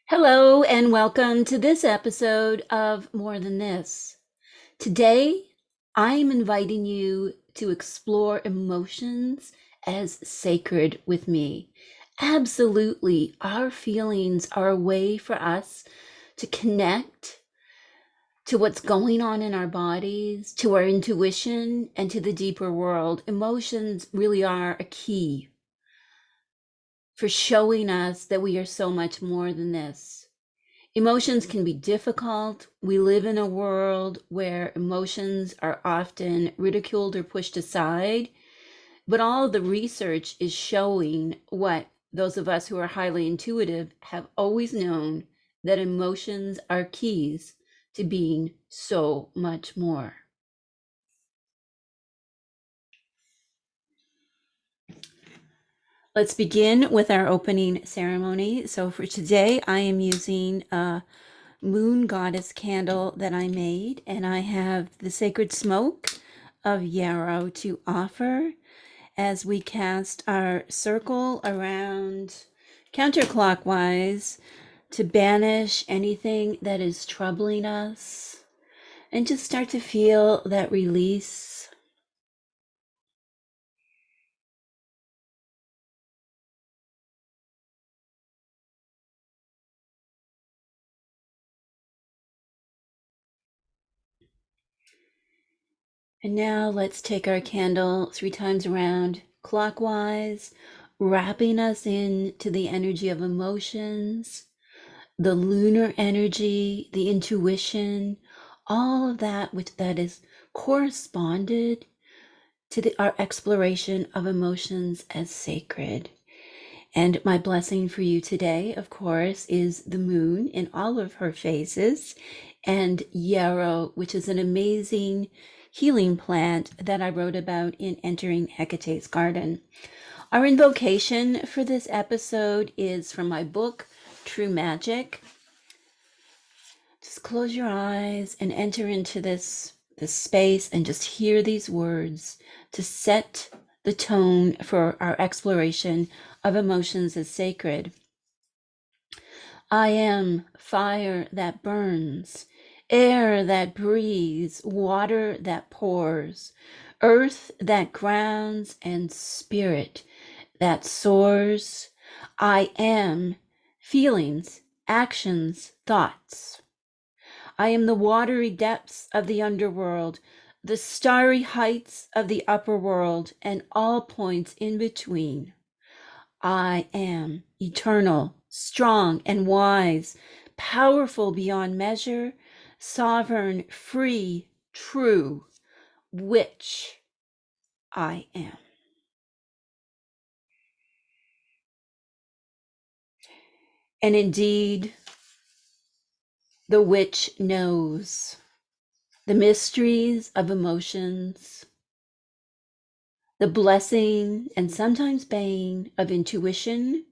Hello, and welcome to this episode of More Than This. Today, I'm inviting you to explore emotions as sacred with me. Absolutely, our feelings are a way for us to connect to what's going on in our bodies, to our intuition, and to the deeper world. Emotions really are a key for showing us that we are so much more than this. Emotions can be difficult. We live in a world where emotions are often ridiculed or pushed aside, but all the research is showing what those of us who are highly intuitive have always known, that emotions are keys to being so much more. Let's begin with our opening ceremony. So for today, I am using a moon goddess candle that I made, and I have the sacred smoke of yarrow to offer as we cast our circle around counterclockwise to banish anything that is troubling us and just start to feel that release. And now let's take our candle 3 times around clockwise, wrapping us into the energy of emotions, the lunar energy, the intuition, all of that which that is corresponded to our exploration of emotions as sacred. And my blessing for you today, of course, is the moon in all of her phases, and yarrow, which is an amazing healing plant that I wrote about in Entering Hecate's Garden. Our invocation for this episode is from my book, True Magic. Just close your eyes and enter into this space and just hear these words to set the tone for our exploration of emotions as sacred. I am fire that burns, air that breathes, water that pours, earth that grounds, and spirit that soars. I am feelings, actions, thoughts. I am the watery depths of the underworld, the starry heights of the upper world, and all points in between. I am eternal, strong, and wise, powerful beyond measure, sovereign, free, true, which I am. And indeed, the witch knows the mysteries of emotions, the blessing and sometimes bane of intuition.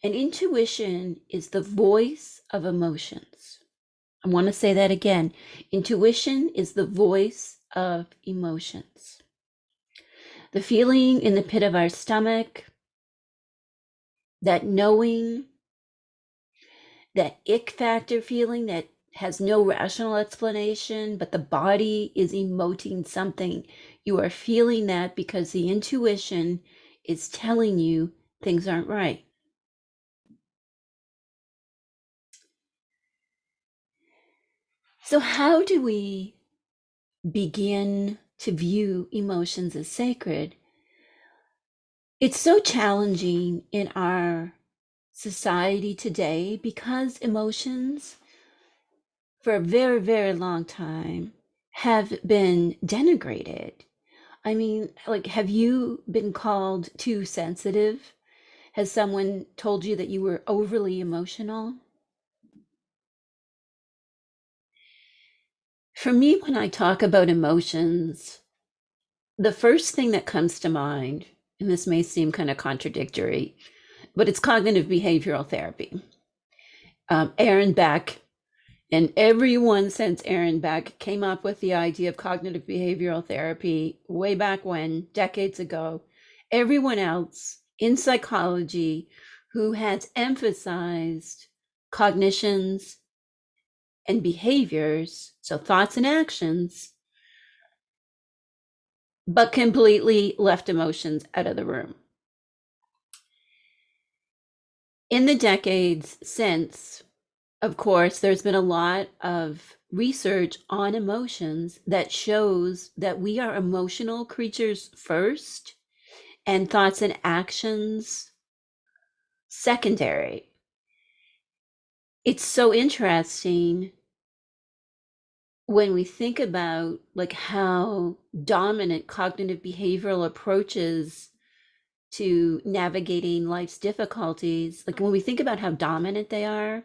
And intuition is the voice of emotions. I want to say that again. Intuition is the voice of emotions. The feeling in the pit of our stomach, that knowing, that ick factor feeling that has no rational explanation, but the body is emoting something. You are feeling that because the intuition is telling you things aren't right. So, how do we begin to view emotions as sacred? It's so challenging in our society today because emotions, for a very, very long time, have been denigrated. I mean, like, have you been called too sensitive? Has someone told you that you were overly emotional? For me, when I talk about emotions, the first thing that comes to mind, and this may seem kind of contradictory, but it's cognitive behavioral therapy. Aaron Beck, and everyone since Aaron Beck came up with the idea of cognitive behavioral therapy way back when, decades ago. Everyone else in psychology who has emphasized cognitions, and behaviors, so thoughts and actions, but completely left emotions out of the room. In the decades since, of course, there's been a lot of research on emotions that shows that we are emotional creatures first and thoughts and actions secondary. It's so interesting when we think about like how dominant cognitive behavioral approaches to navigating life's difficulties, like when we think about how dominant they are,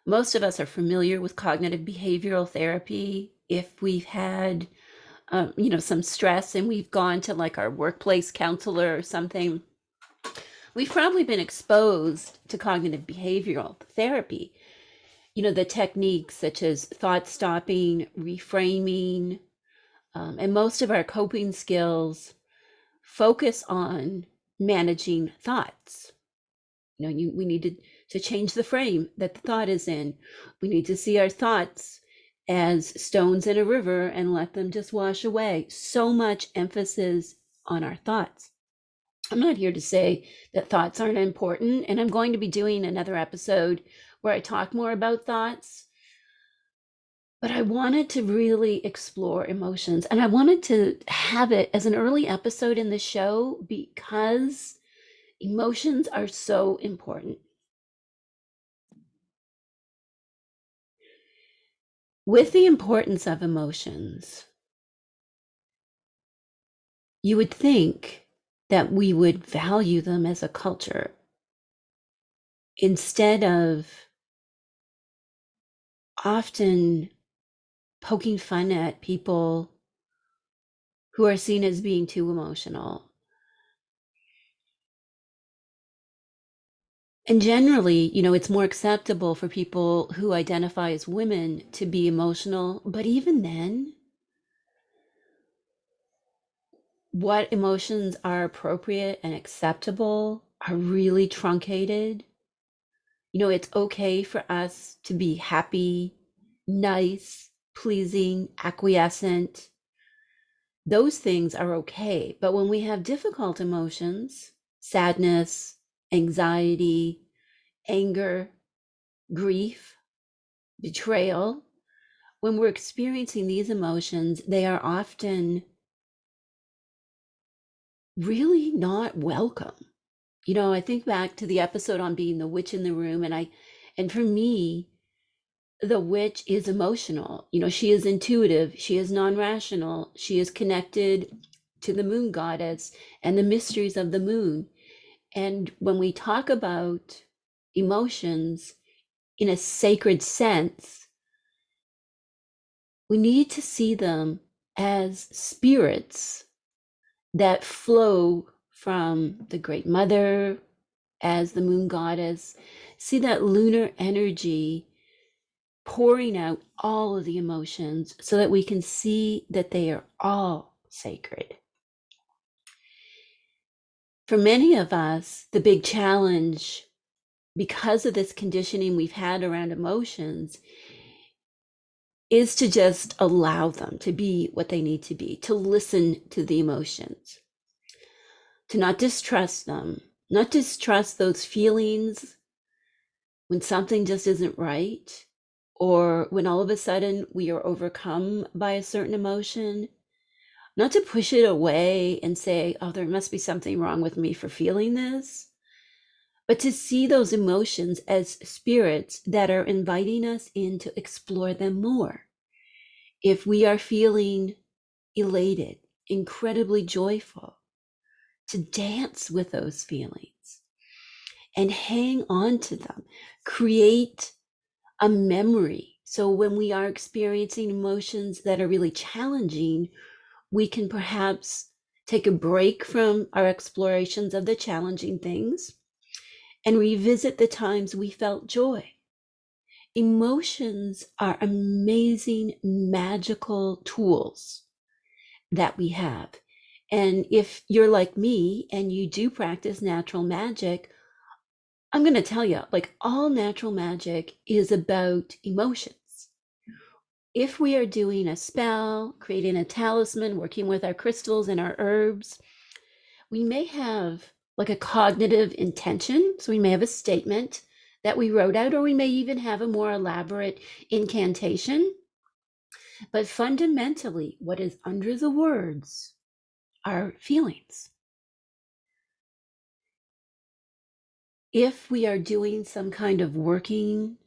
most of us are familiar with cognitive behavioral therapy. If we've had some stress and we've gone to like our workplace counselor or something, we've probably been exposed to cognitive behavioral therapy. The techniques such as thought stopping, reframing, and most of our coping skills focus on managing thoughts. We need to change the frame that the thought is in. We need to see our thoughts as stones in a river and let them just wash away. So much emphasis on our thoughts. I'm not here to say that thoughts aren't important, and I'm going to be doing another episode where I talk more about thoughts. But I wanted to really explore emotions, and I wanted to have it as an early episode in the show because emotions are so important. With the importance of emotions, you would think that we would value them as a culture instead of often poking fun at people who are seen as being too emotional. And generally, it's more acceptable for people who identify as women to be emotional. But even then, what emotions are appropriate and acceptable are really truncated. It's okay for us to be happy, nice, pleasing, acquiescent. Those things are okay. But when we have difficult emotions, sadness, anxiety, anger, grief, betrayal, when we're experiencing these emotions, they are often really not welcome. I think back to the episode on being the witch in the room, and for me, the witch is emotional. She is intuitive, she is non-rational, she is connected to the moon goddess and the mysteries of the moon. And when we talk about emotions in a sacred sense, we need to see them as spirits that flow from the Great Mother as the moon goddess. See that lunar energy pouring out all of the emotions so that we can see that they are all sacred. For many of us, the big challenge, because of this conditioning we've had around emotions, is to just allow them to be what they need to be, to listen to the emotions, to not distrust them, not distrust those feelings when something just isn't right, or when all of a sudden we are overcome by a certain emotion, not to push it away and say, oh, there must be something wrong with me for feeling this, but to see those emotions as spirits that are inviting us in to explore them more. If we are feeling elated, incredibly joyful, to dance with those feelings and hang on to them, create a memory. So when we are experiencing emotions that are really challenging, we can perhaps take a break from our explorations of the challenging things and revisit the times we felt joy. Emotions are amazing, magical tools that we have. And if you're like me and you do practice natural magic, I'm going to tell you, like all natural magic is about emotions. If we are doing a spell, creating a talisman, working with our crystals and our herbs, we may have like a cognitive intention. So we may have a statement that we wrote out, or we may even have a more elaborate incantation. But fundamentally, what is under the words are feelings. If we are doing some kind of working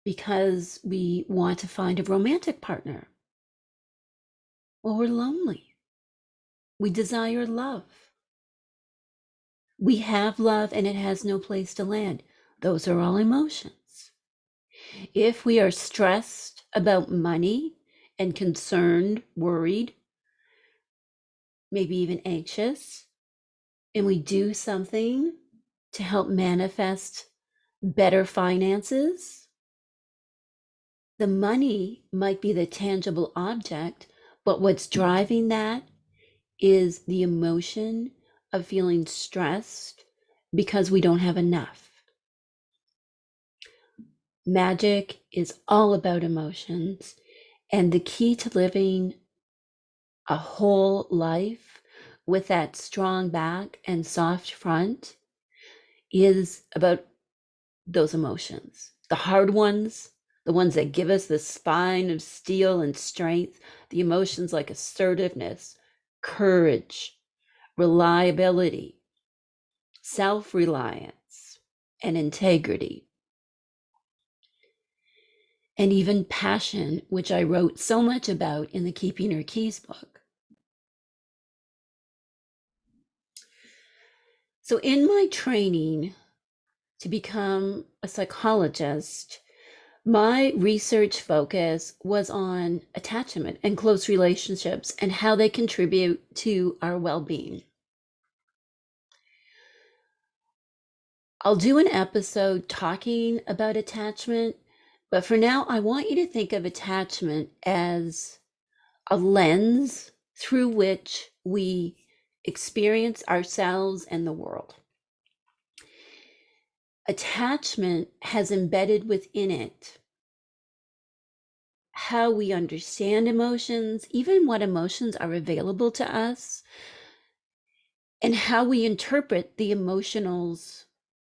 because we want to find a romantic partner, well, we're lonely. We desire love. We have love and it has no place to land. Those are all emotions. If we are stressed about money and concerned, worried, maybe even anxious, and we do something to help manifest better finances, the money might be the tangible object, but what's driving that is the emotion of feeling stressed because we don't have enough. Magic is all about emotions, and the key to living a whole life with that strong back and soft front is about those emotions. The hard ones, the ones that give us the spine of steel and strength, the emotions like assertiveness, courage, reliability, self-reliance, and integrity. And even passion, which I wrote so much about in the Keeping Her Keys book. So in my training to become a psychologist, my research focus was on attachment and close relationships and how they contribute to our well-being. I'll do an episode talking about attachment, but for now, I want you to think of attachment as a lens through which we experience ourselves and the world. Attachment has embedded within it how we understand emotions, even what emotions are available to us, and how we interpret the emotionals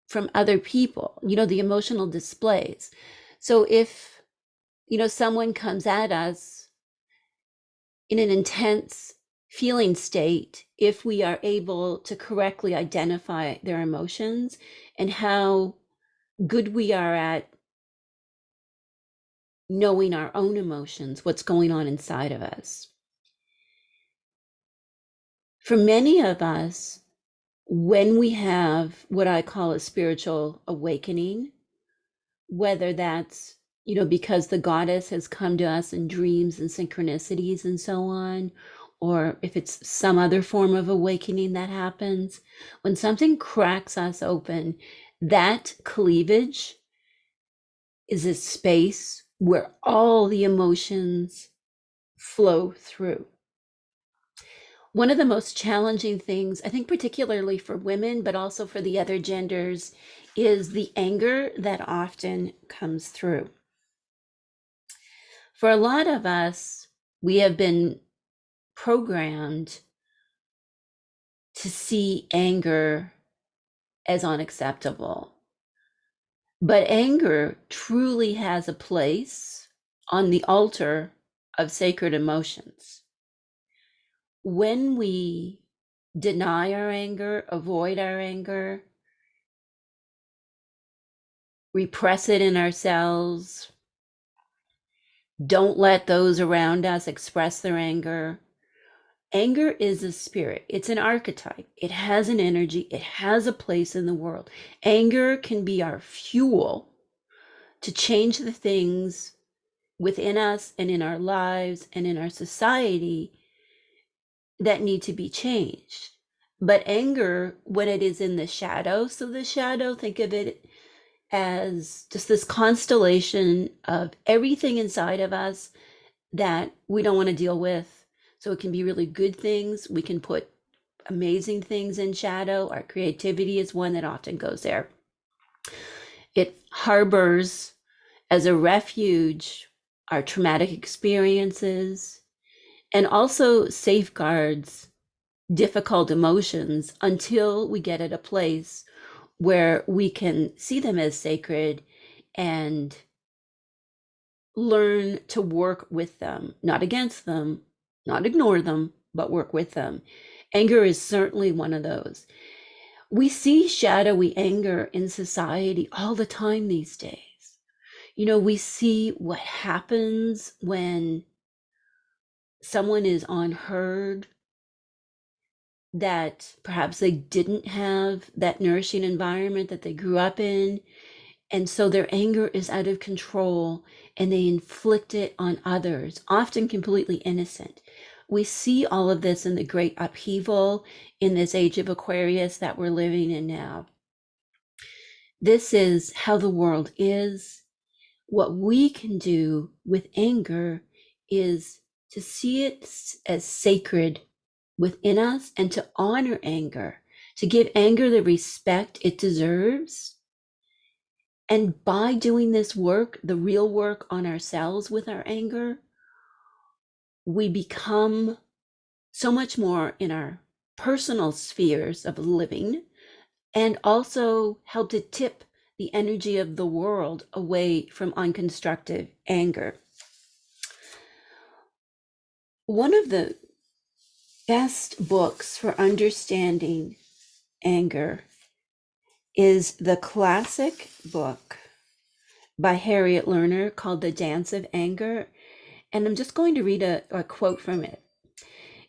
from other people, the emotional displays. So if, someone comes at us in an intense feeling state, if we are able to correctly identify their emotions and how good we are at knowing our own emotions, what's going on inside of us. For many of us, when we have what I call a spiritual awakening, whether that's, because the goddess has come to us in dreams and synchronicities and so on, or if it's some other form of awakening that happens, when something cracks us open, that cleavage is a space where all the emotions flow through. One of the most challenging things, I think, particularly for women, but also for the other genders, is the anger that often comes through. For a lot of us, we have been programmed to see anger as unacceptable. But anger truly has a place on the altar of sacred emotions. When we deny our anger, avoid our anger, repress it in ourselves, don't let those around us express their anger. Anger is a spirit. It's an archetype. It has an energy. It has a place in the world. Anger can be our fuel to change the things within us and in our lives and in our society that need to be changed. But anger, when it is in the shadow, so the shadow, think of it as just this constellation of everything inside of us that we don't want to deal with. So it can be really good things. We can put amazing things in shadow. Our creativity is one that often goes there. It harbors as a refuge our traumatic experiences and also safeguards difficult emotions until we get at a place where we can see them as sacred and learn to work with them, not against them, not ignore them, but work with them. Anger is certainly one of those. We see shadowy anger in society all the time these days. You know, we see what happens when someone is unheard, that perhaps they didn't have that nourishing environment that they grew up in. And so their anger is out of control and they inflict it on others, often completely innocent. We see all of this in the great upheaval in this age of Aquarius that we're living in now. This is how the world is. What we can do with anger is to see it as sacred within us and to honor anger, to give anger the respect it deserves. And by doing this work, the real work on ourselves with our anger, we become so much more in our personal spheres of living and also help to tip the energy of the world away from unconstructive anger. One of the best books for understanding anger is the classic book by Harriet Lerner called The Dance of Anger. And I'm just going to read a quote from it.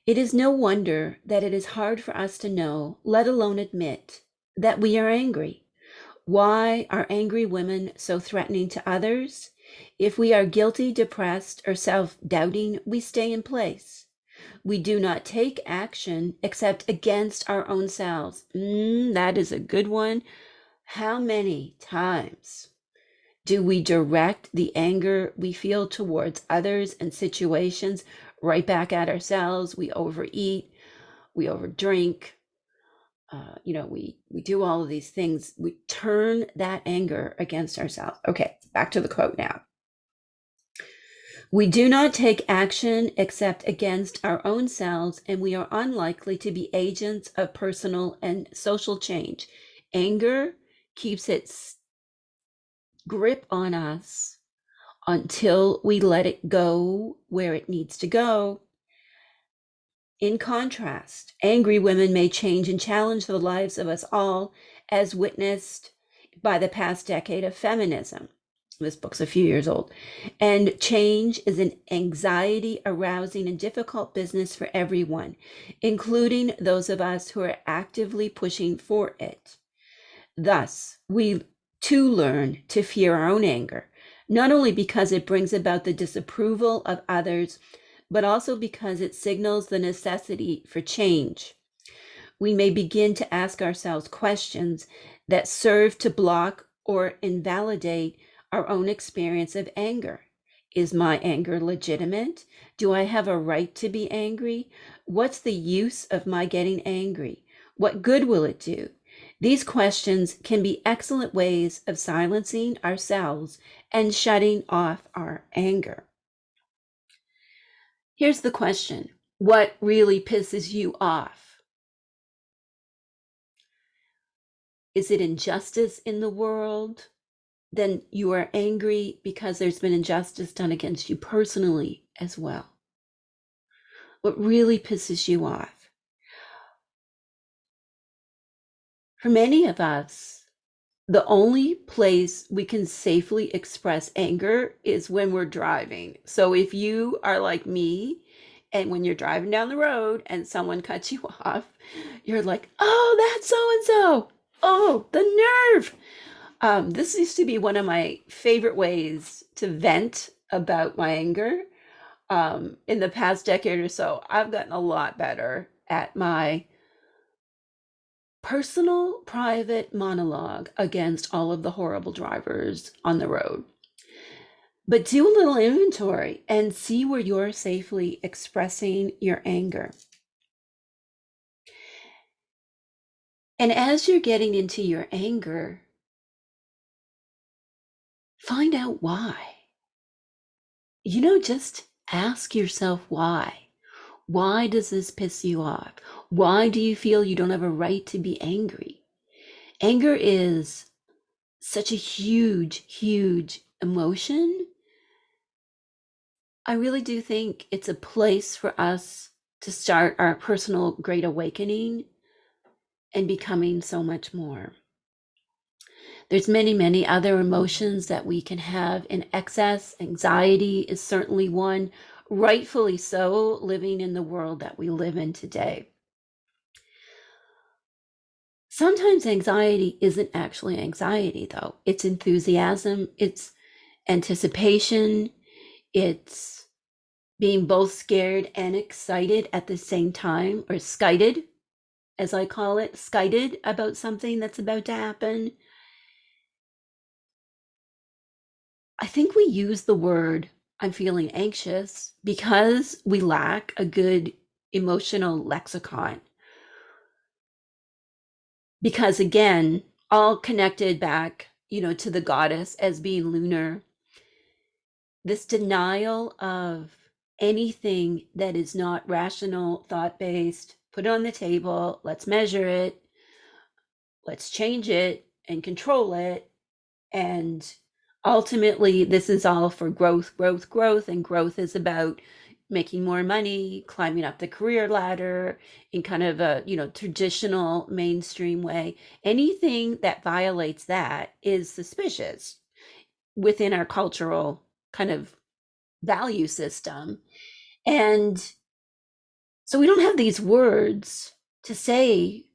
It is no wonder that it is hard for us to know, let alone admit, that we are angry. Why are angry women so threatening to others? If we are guilty, depressed, or self-doubting, we stay in place. We do not take action except against our own selves. That is a good one. How many times do we direct the anger we feel towards others and situations right back at ourselves? We overeat, we overdrink, we do all of these things. We turn that anger against ourselves. Okay, back to the quote now. We do not take action except against our own selves, and we are unlikely to be agents of personal and social change. Anger keeps its grip on us until we let it go where it needs to go. In contrast, angry women may change and challenge the lives of us all, as witnessed by the past decade of feminism. This book's a few years old. And change is an anxiety arousing and difficult business for everyone, including those of us who are actively pushing for it. Thus, we too learn to fear our own anger, not only because it brings about the disapproval of others, but also because it signals the necessity for change. We may begin to ask ourselves questions that serve to block or invalidate our own experience of anger. Is my anger legitimate? Do I have a right to be angry? What's the use of my getting angry? What good will it do? These questions can be excellent ways of silencing ourselves and shutting off our anger. Here's the question. What really pisses you off? Is it injustice in the world? Then you are angry because there's been injustice done against you personally as well. What really pisses you off? For many of us, the only place we can safely express anger is when we're driving. So if you are like me, and when you're driving down the road and someone cuts you off, you're like, oh, that's so and so. Oh, the nerve. This used to be one of my favorite ways to vent about my anger. In the past decade or so, I've gotten a lot better at my personal private monologue against all of the horrible drivers on the road. But do a little inventory and see where you're safely expressing your anger. And as you're getting into your anger, find out why. Just ask yourself why. Why does this piss you off? Why do you feel you don't have a right to be angry? Anger is such a huge, huge emotion. I really do think it's a place for us to start our personal great awakening and becoming so much more. There's many, many other emotions that we can have in excess. Anxiety is certainly one, rightfully so, living in the world that we live in today. Sometimes anxiety isn't actually anxiety, though. It's enthusiasm, it's anticipation, it's being both scared and excited at the same time, or skited, as I call it, skited about something that's about to happen. I think we use the word I'm feeling anxious because we lack a good emotional lexicon. Because again, all connected back, to the goddess as being lunar, this denial of anything that is not rational, thought based, put it on the table, let's measure it, let's change it and control it. And ultimately, this is all for growth, growth, growth. And growth is about making more money, climbing up the career ladder in kind of a, traditional mainstream way. Anything that violates that is suspicious within our cultural kind of value system. And so we don't have these words to say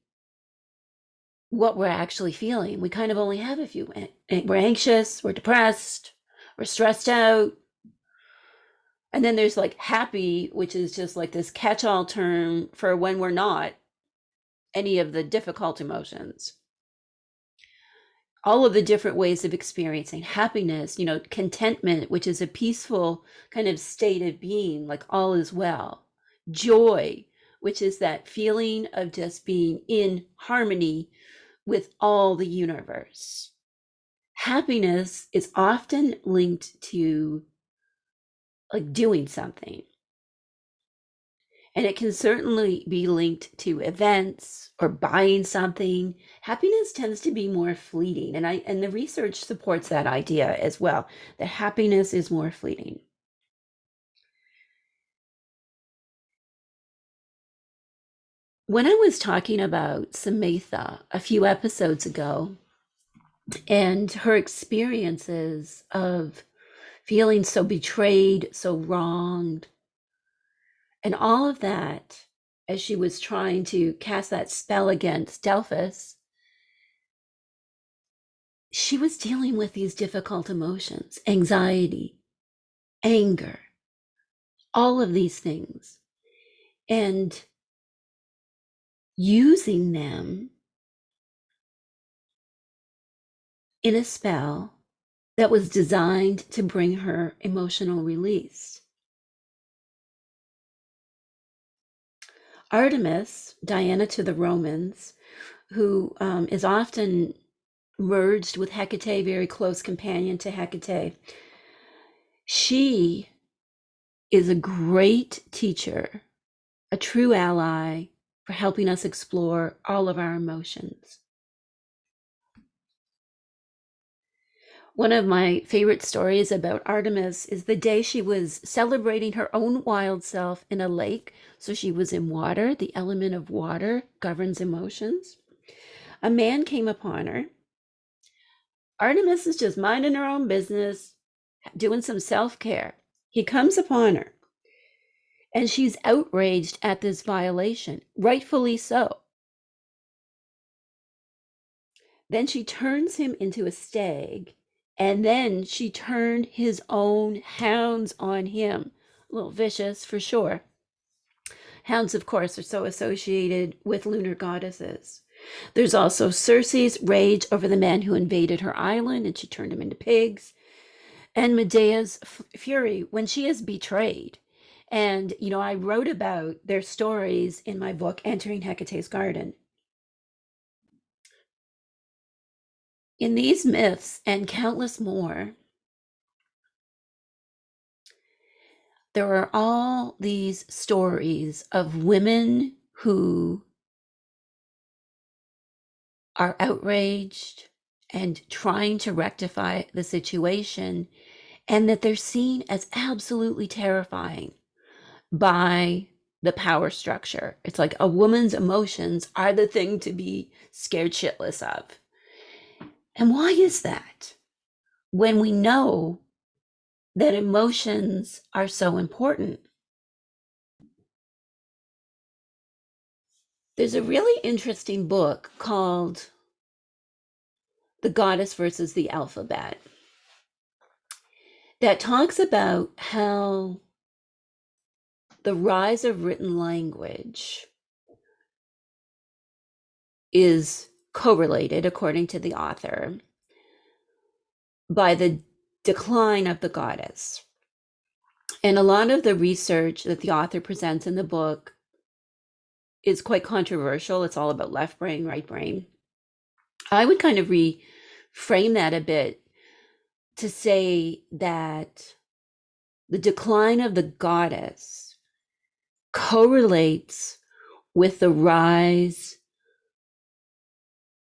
what we're actually feeling. We kind of only have a few. We're anxious, we're depressed, we're stressed out. And then there's like happy, which is just like this catch all term for when we're not any of the difficult emotions. All of the different ways of experiencing happiness, contentment, which is a peaceful kind of state of being, like all is well. Joy, which is that feeling of just being in harmony with all the universe. Happiness is often linked to like doing something. And it can certainly be linked to events or buying something. Happiness tends to be more fleeting. And the research supports that idea as well, that happiness is more fleeting. When I was talking about Samatha a few episodes ago and her experiences of feeling so betrayed, so wronged, and all of that, as she was trying to cast that spell against Delphus, she was dealing with these difficult emotions, anxiety, anger, all of these things, and using them in a spell that was designed to bring her emotional release. Artemis, Diana to the Romans, who is often merged with Hekate, very close companion to Hekate, she is a great teacher, a true ally for helping us explore all of our emotions. One of my favorite stories about Artemis is the day she was celebrating her own wild self in a lake. So she was in water. The element of water governs emotions. A man came upon her. Artemis is just minding her own business, doing some self care. He comes upon her, and she's outraged at this violation, rightfully so. Then she turns him into a stag, and then she turned his own hounds on him. A little vicious for sure. Hounds, of course, are so associated with lunar goddesses. There's also Circe's rage over the man who invaded her island and she turned him into pigs. And Medea's fury when she is betrayed. And, I wrote about their stories in my book, Entering Hecate's Garden. In these myths and countless more, there are all these stories of women who are outraged and trying to rectify the situation, and that they're seen as absolutely terrifying by the power structure. It's like a woman's emotions are the thing to be scared shitless of. And why is that? When we know that emotions are so important. There's a really interesting book called The Goddess versus the Alphabet that talks about how the rise of written language is correlated, according to the author, by the decline of the goddess. And a lot of the research that the author presents in the book is quite controversial. It's all about left brain, right brain. I would kind of reframe that a bit to say that the decline of the goddess correlates with the rise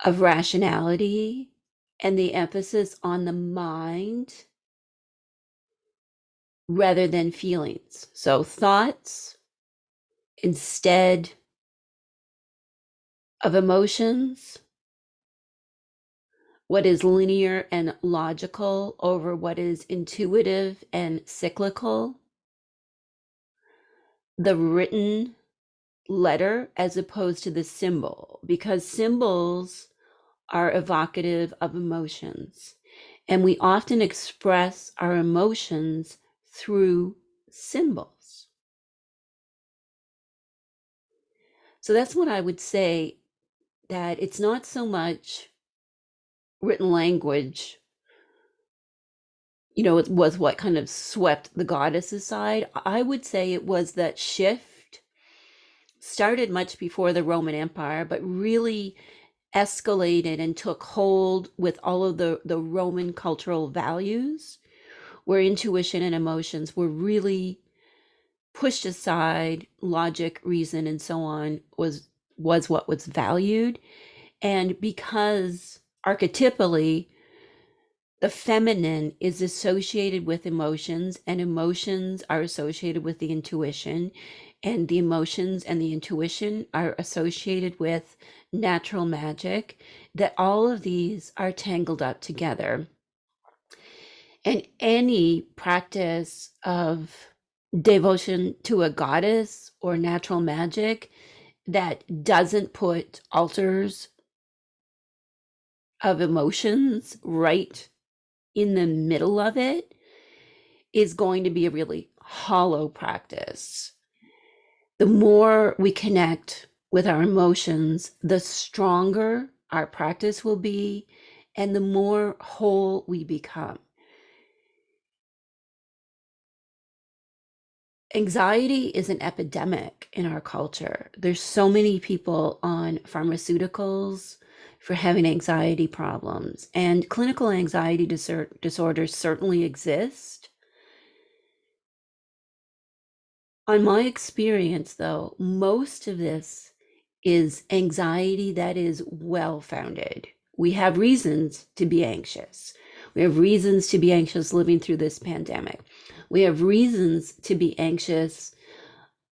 of rationality and the emphasis on the mind rather than feelings. So thoughts instead of emotions, what is linear and logical over what is intuitive and cyclical, the written letter as opposed to the symbol, because symbols are evocative of emotions. And we often express our emotions through symbols. So that's what I would say, that it's not so much written language, it was what kind of swept the goddess aside. I would say it was that shift started much before the Roman Empire, but really escalated and took hold with all of the Roman cultural values, where intuition and emotions were really pushed aside. Logic, reason, and so on was what was valued. And because archetypally the feminine is associated with emotions, and emotions are associated with the intuition, and the emotions and the intuition are associated with natural magic, that all of these are tangled up together. And any practice of devotion to a goddess or natural magic that doesn't put altars of emotions right in the middle of it is going to be a really hollow practice. The more we connect with our emotions, the stronger our practice will be, and the more whole we become. Anxiety is an epidemic in our culture. There's so many people on pharmaceuticals for having anxiety problems, and clinical anxiety disorders certainly exist. On my experience, though, most of this is anxiety that is well-founded. We have reasons to be anxious. We have reasons to be anxious living through this pandemic. We have reasons to be anxious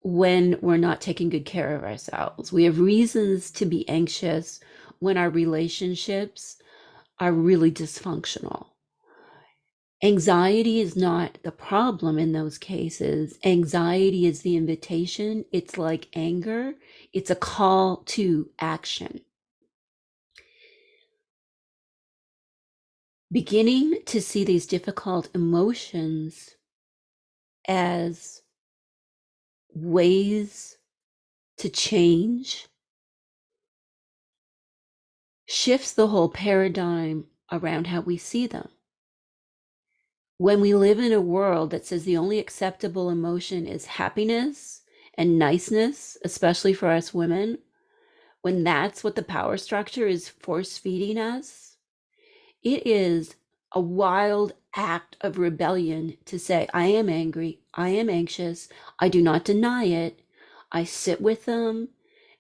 when we're not taking good care of ourselves. We have reasons to be anxious when our relationships are really dysfunctional. Anxiety is not the problem in those cases. Anxiety is the invitation. It's like anger. It's a call to action. Beginning to see these difficult emotions as ways to change shifts the whole paradigm around how we see them. When we live in a world that says the only acceptable emotion is happiness and niceness, especially for us women, when that's what the power structure is force feeding us, it is a wild act of rebellion to say, I am angry, I am anxious. I do not deny it. I sit with them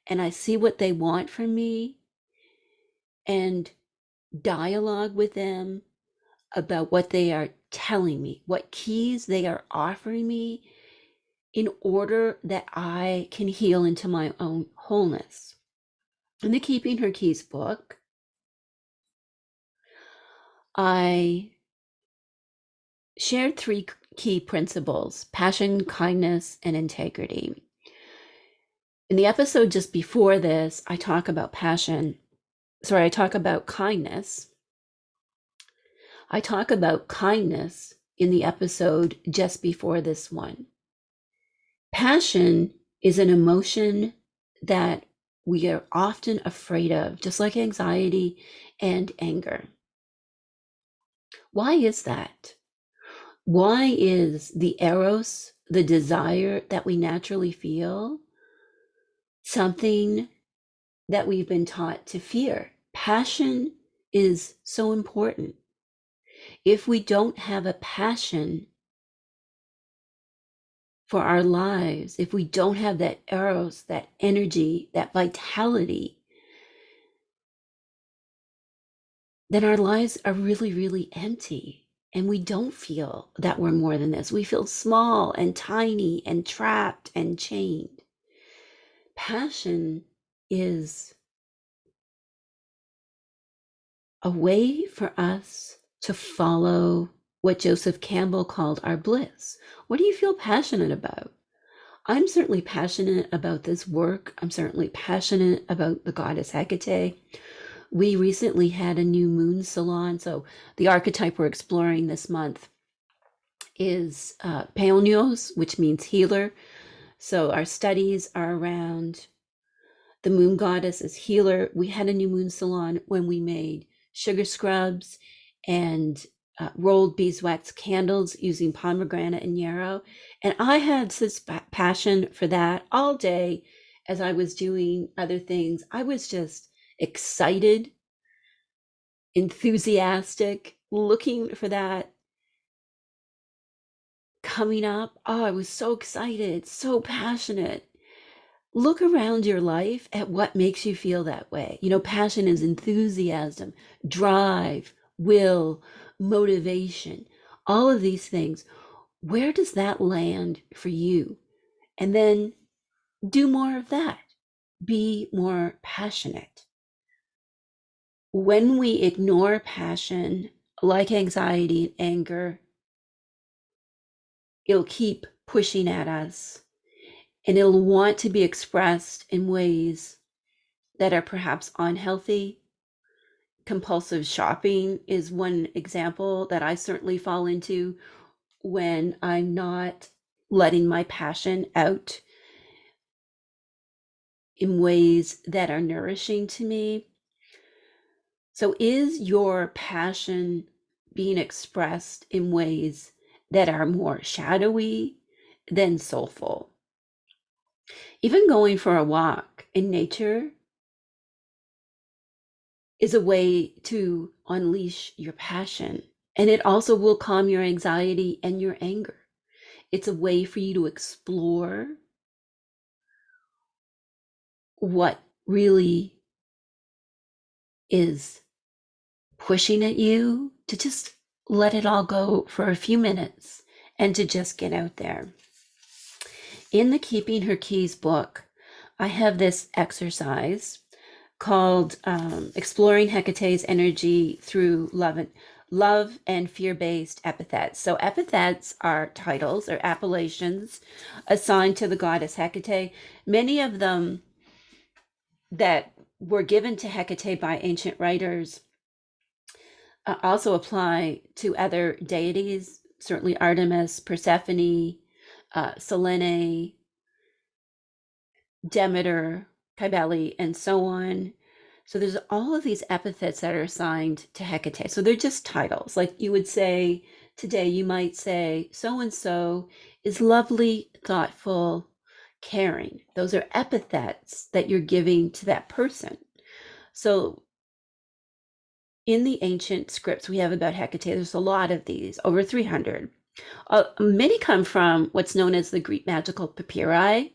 and I see what they want from me and dialogue with them about what they are telling me, what keys they are offering me in order that I can heal into my own wholeness. In the Keeping Her Keys book, I shared three key principles: passion, kindness, and integrity. In the episode just before this, I talk about I talk about kindness. I talk about kindness in the episode just before this one. Passion is an emotion that we are often afraid of, just like anxiety and anger. Why is that? Why is the eros, the desire that we naturally feel, something that we've been taught to fear? Passion is so important. If we don't have a passion for our lives, if we don't have that eros, that energy, that vitality, then our lives are really, really empty. And we don't feel that we're more than this. We feel small and tiny and trapped and chained. Passion is a way for us to follow what Joseph Campbell called our bliss. What do you feel passionate about? I'm certainly passionate about this work. I'm certainly passionate about the goddess Hekate. We recently had a new moon salon. So the archetype we're exploring this month is Peonios, which means healer. So our studies are around the moon goddess as healer. We had a new moon salon when we made sugar scrubs and rolled beeswax candles using pomegranate and yarrow. And I had such passion for that all day as I was doing other things. I was just excited, enthusiastic, looking for that coming up. Oh, I was so excited, so passionate. Look around your life at what makes you feel that way. You know, passion is enthusiasm, drive, will, motivation, all of these things. Where does that land for you? And then do more of that. Be more passionate. When we ignore passion, like anxiety and anger, it'll keep pushing at us and it'll want to be expressed in ways that are perhaps unhealthy. Compulsive shopping is one example that I certainly fall into when I'm not letting my passion out in ways that are nourishing to me. So, is your passion being expressed in ways that are more shadowy than soulful? Even going for a walk in nature is a way to unleash your passion. And it also will calm your anxiety and your anger. It's a way for you to explore what really is pushing at you, to just let it all go for a few minutes and to just get out there. In the Keeping Her Keys book, I have this exercise called Exploring Hecate's Energy Through Love and Fear-Based Epithets. So epithets are titles or appellations assigned to the goddess Hekate. Many of them that were given to Hekate by ancient writers also apply to other deities, certainly Artemis, Persephone, Selene, Demeter, Cybele, and so on. So there's all of these epithets that are assigned to Hekate. So they're just titles. Like you would say today, you might say, so and so is lovely, thoughtful, caring. Those are epithets that you're giving to that person. So in the ancient scripts we have about Hekate, there's a lot of these, over 300. Many come from what's known as the Greek magical papyri,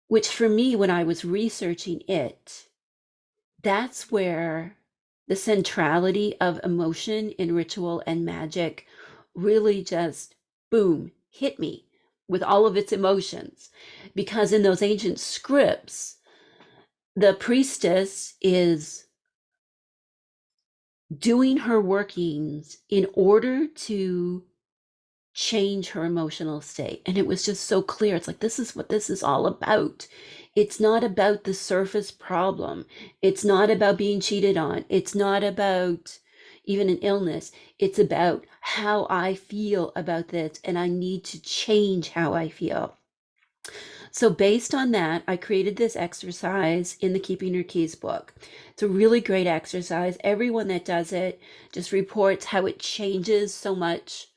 which for me, when I was researching it, that's where the centrality of emotion in ritual and magic really just boom hit me with all of its emotions. Because in those ancient scripts, the priestess is doing her workings in order to change her emotional state. And it was just so clear. It's like, this is what this is all about. It's not about the surface problem. It's not about being cheated on. It's not about even an illness. It's about how I feel about this. And I need to change how I feel. So, based on that, I created this exercise in the Keeping Your Keys book. It's a really great exercise. Everyone that does it just reports how it changes so much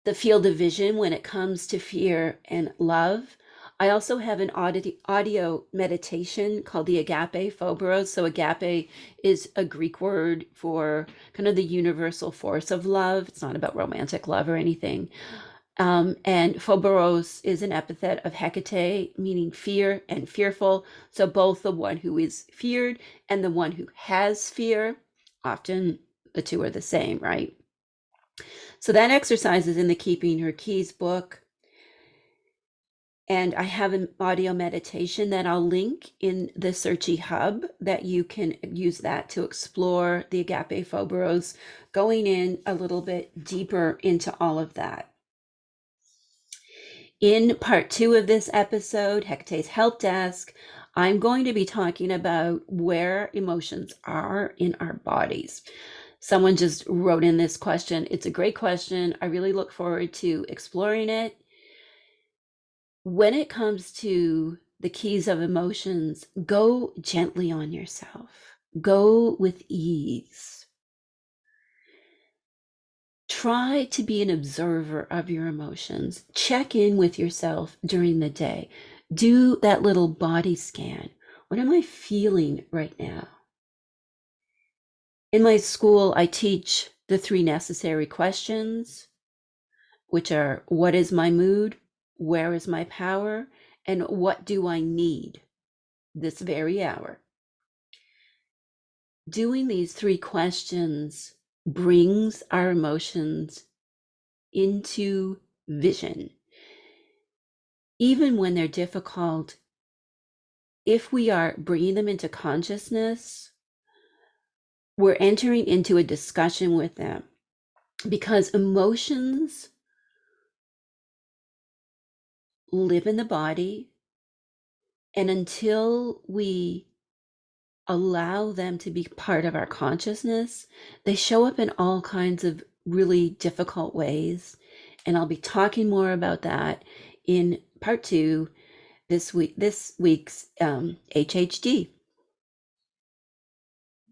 the field of vision when it comes to fear and love. I also have an audio meditation called the Agape Phobos. So, agape is a Greek word for kind of the universal force of love. It's not about romantic love or anything. And phobos is an epithet of Hekate, meaning fear and fearful. So both the one who is feared and the one who has fear, often the two are the same, right? So that exercise is in the Keeping Her Keys book. And I have an audio meditation that I'll link in the Searchy Hub that you can use that to explore the Agape Phobos, going in a little bit deeper into all of that. In part 2 of this episode, Hecate's Help Desk, I'm going to be talking about where emotions are in our bodies. Someone just wrote in this question. It's a great question. I really look forward to exploring it. When it comes to the keys of emotions, go gently on yourself. Go with ease. Try to be an observer of your emotions. Check in with yourself during the day. Do that little body scan. What am I feeling right now? In my school, I teach the 3 necessary questions, which are: what is my mood? Where is my power? And what do I need this very hour? Doing these 3 questions brings our emotions into vision. Even when they're difficult, if we are bringing them into consciousness, we're entering into a discussion with them, because emotions live in the body. And until we allow them to be part of our consciousness, they show up in all kinds of really difficult ways. And I'll be talking more about that in part 2 this week's HHD.